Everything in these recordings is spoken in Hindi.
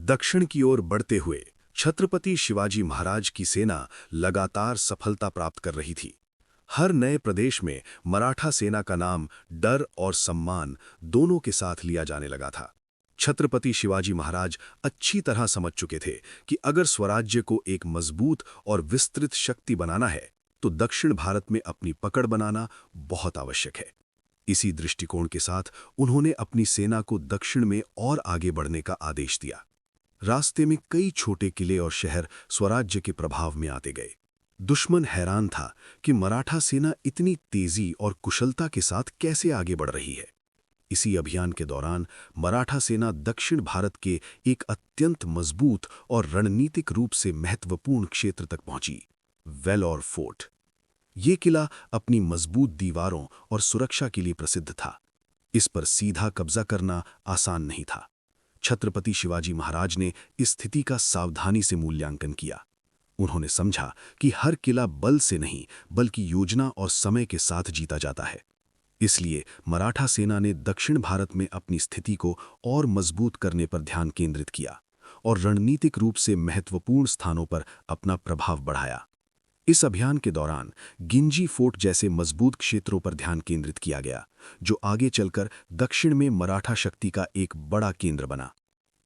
दक्षिण की ओर बढ़ते हुए छत्रपति शिवाजी महाराज की सेना लगातार सफलता प्राप्त कर रही थी। हर नए प्रदेश में मराठा सेना का नाम डर और सम्मान दोनों के साथ लिया जाने लगा था। छत्रपति शिवाजी महाराज अच्छी तरह समझ चुके थे कि अगर स्वराज्य को एक मजबूत और विस्तृत शक्ति बनाना है तो दक्षिण भारत में अपनी पकड़ बनाना बहुत आवश्यक है। इसी दृष्टिकोण के साथ उन्होंने अपनी सेना को दक्षिण में और आगे बढ़ने का आदेश दिया। रास्ते में कई छोटे किले और शहर स्वराज्य के प्रभाव में आते गए। दुश्मन हैरान था कि मराठा सेना इतनी तेजी और कुशलता के साथ कैसे आगे बढ़ रही है। इसी अभियान के दौरान मराठा सेना दक्षिण भारत के एक अत्यंत मजबूत और रणनीतिक रूप से महत्वपूर्ण क्षेत्र तक पहुंची, वेलोर फोर्ट। ये किला अपनी मजबूत दीवारों और सुरक्षा के लिए प्रसिद्ध था। इस पर सीधा कब्जा करना आसान नहीं था। छत्रपति शिवाजी महाराज ने इस स्थिति का सावधानी से मूल्यांकन किया। उन्होंने समझा कि हर किला बल से नहीं बल्कि योजना और समय के साथ जीता जाता है। इसलिए मराठा सेना ने दक्षिण भारत में अपनी स्थिति को और मजबूत करने पर ध्यान केंद्रित किया और रणनीतिक रूप से महत्वपूर्ण स्थानों पर अपना प्रभाव बढ़ाया। इस अभियान के दौरान गिंजी फोर्ट जैसे मजबूत क्षेत्रों पर ध्यान केंद्रित किया गया, जो आगे चलकर दक्षिण में मराठा शक्ति का एक बड़ा केंद्र बना।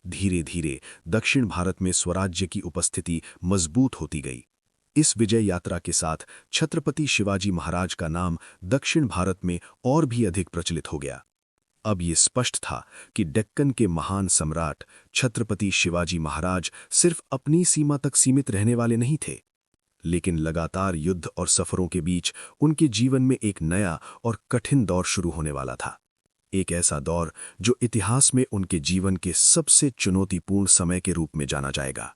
धीरे धीरे दक्षिण भारत में स्वराज्य की उपस्थिति मजबूत होती गई। इस विजय यात्रा के साथ छत्रपति शिवाजी महाराज का नाम दक्षिण भारत में और भी अधिक प्रचलित हो गया। अब ये स्पष्ट था कि डेक्कन के महान सम्राट छत्रपति शिवाजी महाराज सिर्फ अपनी सीमा तक सीमित रहने वाले नहीं थे, लेकिन लगातार युद्ध और सफरों के बीच उनके जीवन में एक नया और कठिन दौर शुरू होने वाला था। एक ऐसा दौर जो इतिहास में उनके जीवन के सबसे चुनौतीपूर्ण समय के रूप में जाना जाएगा।